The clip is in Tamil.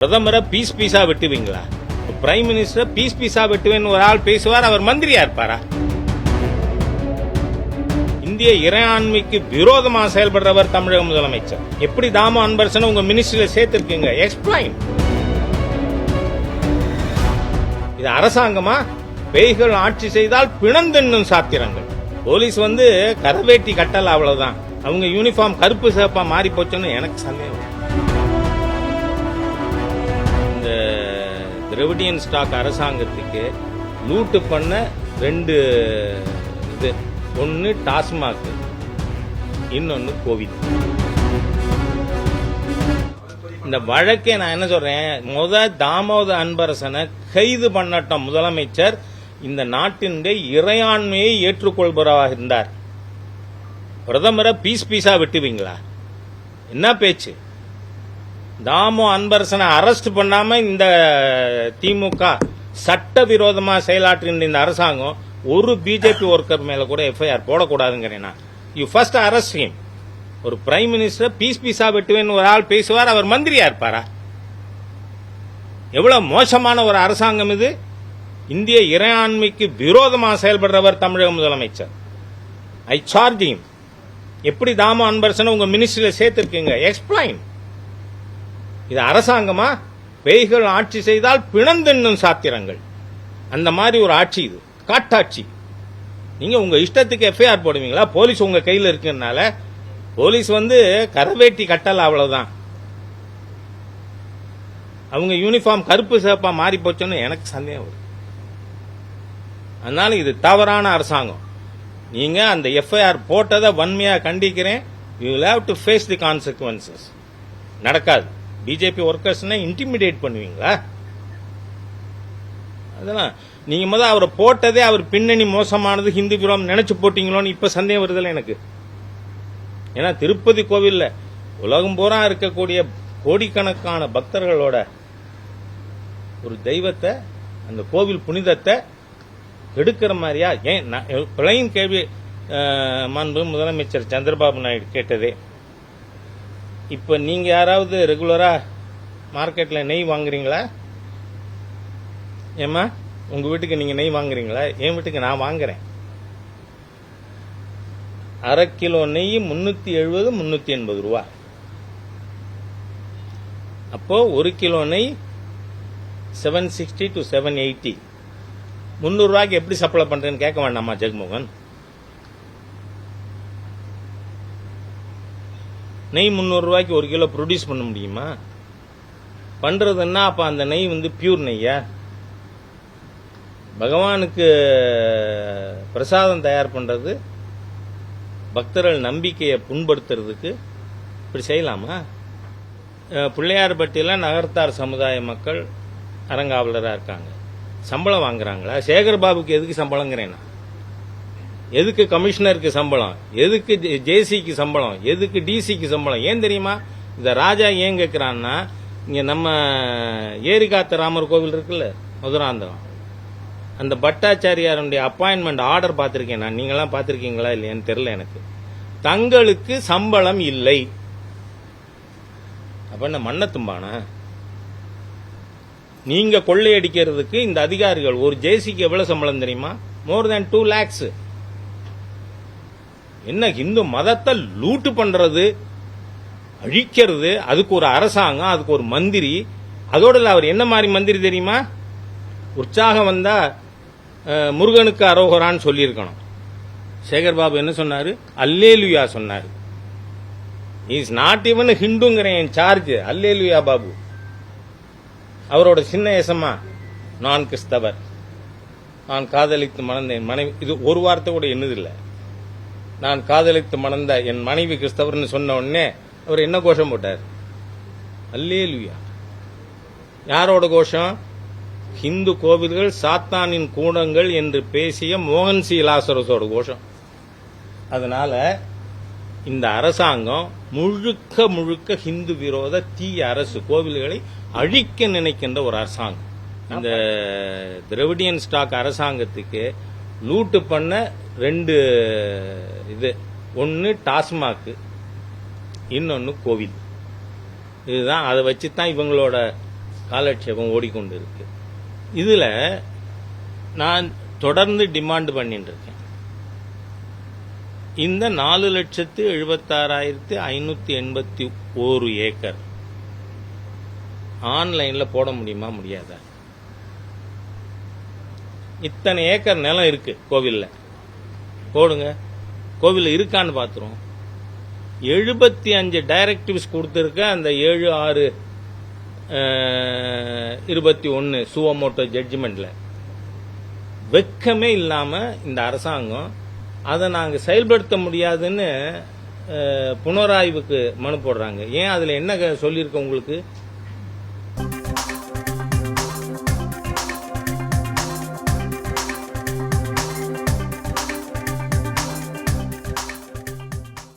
பிரதமரை பீஸ் பீஸா வெட்டுவீங்களா? பிரைம் மினிஸ்டர் பீஸ் பீஸா வெட்டுவேன்னு ஒரு ஆள் பேசுவார், அவர் மந்திரியா இருப்பாரா? இந்திய இறையாண்மைக்கு விரோதமா செயல்படுறவர் தமிழக முதலமைச்சர். எப்படி தாமோ அன்பரசன் உங்க மினிஸ்ட்ரியில சேர்த்திருக்கீங்க? எக்ஸ்பிளைன். இது அரசாங்கமா? பேய்கள் ஆட்சி செய்தால் பிணந்தென்னும் சாத்திரங்கள். போலீஸ் கரவேட்டி கட்டல, அவ்வளவுதான். அவங்க யூனிஃபார்ம் கருப்பு சிவப்பா மாறி போச்சுன்னு எனக்கு சந்தேகம். இந்த திரவிடியன் ஸ்டாக் அரசாங்கத்துக்கு லூட்டு பண்ண ரெண்டு இது, ஒன்னு டாஸ்மாக், இன்னொன்னு கோவில். இந்த வழக்கே நான் என்ன சொல்றேன், தாமோதர அன்பரசனை கைது பண்ணட்டும் முதலமைச்சர். இந்த நாட்டினுடைய இறையாண்மையை ஏற்றுக்கொள்பவராக இருந்தார். பிரதமரை பீஸ் பீஸா வெட்டுவீங்களா? என்ன பேச்சு? தாமோ அன்பரசனை அரெஸ்ட் பண்ணாம இந்த திமுக சட்டவிரோதமா செயலாற்றுகின்ற இந்த அரசாங்கம் ஒரு பிஜேபி ஒர்க்கர் மேல கூட எஃப்ஐஆர் போடக்கூடாதுங்கிறேன். You first arrest him. ஒரு பிரைம் மினிஸ்டர் பீஸ் பீஸா வெட்டுவேன்னு ஒரு ஆள் பேசுவார், அவர் மந்திரியா இருப்பாரா? எவ்வளவு மோசமான ஒரு அரசாங்கம் இது! இந்திய இறையாண்மைக்கு விரோதமாக செயல்படுறவர் தமிழக முதலமைச்சர். ஐ சார்ஜ் ஹிம். எப்படி தாமோ அன்பரசனை உங்க மினிஸ்ட்ரியில சேர்த்திருக்கீங்க? எக்ஸ்பிளைன். இது அரசாங்கமா? பேய்கள் ஆட்சி செய்தால் பிணந்தென்னும் சாத்திரங்கள். அந்த மாதிரி ஒரு ஆட்சி இது, காட்டாட்சி. நீங்க உங்க இஷ்டத்துக்கு எஃப்ஐஆர் போடுவீங்களா? போலீஸ் உங்க கையில் இருக்கிறதுனால. போலீஸ் கரவேட்டி கட்டல, அவ்வளவுதான். அவங்க யூனிஃபார்ம் கருப்பு சிவப்பா மாறி போச்சுன்னு எனக்கு சந்தேகம் வரும். அதனால இது தவறான அரசாங்கம். நீங்க அந்த எஃப்ஐஆர் போட்டதை வன்மையா கண்டிக்கிறேன். You will have to face the consequences. நடக்காது. பிஜேபி ஒர்க்கர்ஸ் இன்டிமிடேட் பண்ணுவீங்களா? அதெல்லாம் நீங்க அவரை போட்டதே அவர் பின்னணி மோசமானது, ஹிந்து விரோதம் நினைச்சு போட்டீங்களோன்னு இப்ப சந்தேகம் வருதில்ல எனக்கு. ஏன்னா திருப்பதி கோவில்ல உலகம் பூரா இருக்கக்கூடிய கோடிக்கணக்கான பக்தர்களோட ஒரு தெய்வத்தை, அந்த கோவில் புனிதத்தை எடுக்கிற மாதிரியா? ஏன் பிளைன் கேள்வி மாண்பு முதலமைச்சர் சந்திரபாபு நாயுடு கேட்டதே. இப்ப நீங்க யாராவது ரெகுலரா மார்க்கெட்ல நெய் வாங்குறீங்களா? ஏமா உங்க வீட்டுக்கு நீங்க நெய் வாங்குறீங்களா? என் வீட்டுக்கு நான் வாங்குறேன். அரை கிலோ நெய் 370 380 ரூபா. அப்போ ஒரு கிலோ நெய் 760 to 780. 300 ரூபாய்க்கு எப்படி சப்ளை பண்றேன்னு கேட்க வேண்டாமா ஜெகமோகன்? நெய் 300 ரூபாய்க்கு ஒரு கிலோ ப்ரொடியூஸ் பண்ண முடியுமா? பண்றதுன்னா அப்ப அந்த நெய் பியூர் நெய்யா? பகவானுக்கு பிரசாதம் தயார் பண்றது பக்தர்கள் நம்பிக்கையை புண்படுத்துறதுக்கு இப்படி செய்யலாமா? பிள்ளையார்பட்டியில நகர்த்தார் சமுதாய மக்கள் அறங்காவலராக இருக்காங்க. சம்பளம் வாங்குறாங்களா? சேகர் பாபுக்கு எதுக்கு சம்பளங்கிறேன்? எதுக்கு கமிஷனருக்கு சம்பளம்? எதுக்கு ஜேசிக்கு சம்பளம்? எதுக்கு டிசிக்கு சம்பளம்? ஏன் தெரியுமா? இந்த ராஜா ஏன் கேட்கிறான்னா, இங்க நம்ம ஏரிகாத்த ராமர் கோவில் இருக்குல்ல மதுராந்தகம், அந்த பட்டாச்சாரியாருடைய அப்பாயின்மெண்ட் ஆர்டர் பார்த்திருக்கேன் நான். நீங்களாம் பார்த்திருக்கீங்களா இல்லையான்னு தெரியல எனக்கு. தங்களுக்கு சம்பளம் இல்லை. அப்ப என்ன மண்ண தும்பானா? நீங்க கொள்ளையடிக்கிறதுக்கு இந்த அதிகாரிகள் ஒரு ஜேசிக்கு எவ்வளவு சம்பளம் தெரியுமா? மோர் தேன் 2 lakhs. என்ன இந்து மதத்தை லூட்டு பண்றது, அழிக்கிறது, அதுக்கு ஒரு அரசாங்கம், அதுக்கு ஒரு மந்திரி. அதோட அவர் என்ன மாதிரி மந்திரி தெரியுமா? உற்சாகம் வந்தா முருகனுக்கு அரோகரான்னு சொல்லியிருக்கணும். சேகர் பாபு என்ன சொன்னாரு? அல்லேலுயா சொன்னாரு. இஸ் நாட் ஈவன் ஹிந்துங்கிறேன் சார்ஜ். அல்லேலுயா பாபு. அவரோட சின்ன ஏசமா நான் கிறிஸ்தவர், நான் காதலித்து மணந்தேன் மனைவி. இது ஒரு வார்த்தை கூட என்னதில்லை. நான் காதலித்து மணந்த என் மனைவி கிறிஸ்தவர்னு சொன்ன உடனே அவர் என்ன கோஷம் போட்டார்? அல்லேலுயா. யாரோட கோஷம்? ஹிந்து கோவில்கள் சாத்தானின் கூடங்கள் என்று பேசிய மோகன் சி லாசரஸோட கோஷம். அதனால இந்த அரசாங்கம் முழுக்க முழுக்க ஹிந்து விரோத தீய அரசு, கோவில்களை அழிக்க நினைக்கின்ற ஒரு அரசாங்கம். இந்த திரவிடியன் ஸ்டாக் அரசாங்கத்துக்கு லூட்டு பண்ண ரெண்டு இது, ஒன்னு டாஸ்மாக், இன்னொன்னு கோவில். இதுதான். அதை வச்சு தான் இவங்களோட காலட்சேபம் ஓடிக்கொண்டு இருக்கு. இதுல நான் தொடர்ந்து டிமாண்ட் பண்ணிட்டு இருக்கேன். இந்த 4,76,581 ஏக்கர் ஆன்லைன்ல போட முடியுமா முடியாதா? இத்தனை ஏக்கர் நிலம் இருக்கு கோவில்ல, போடுங்க. கோவில் இருக்கான்னு பாத்துரும். 75 டைரக்டிவ்ஸ் கொடுத்திருக்க அந்த 7/6/21 சுவமோட்டோ ஜட்ஜ்மெண்ட்ல வெக்கமே இல்லாம இந்த அரசாங்கம் அதை நாங்க செயல்படுத்த முடியாதுன்னு புனராய்வுக்கு மனு போடுறாங்க. ஏன் அதுல என்ன சொல்லியிருக்க உங்களுக்கு?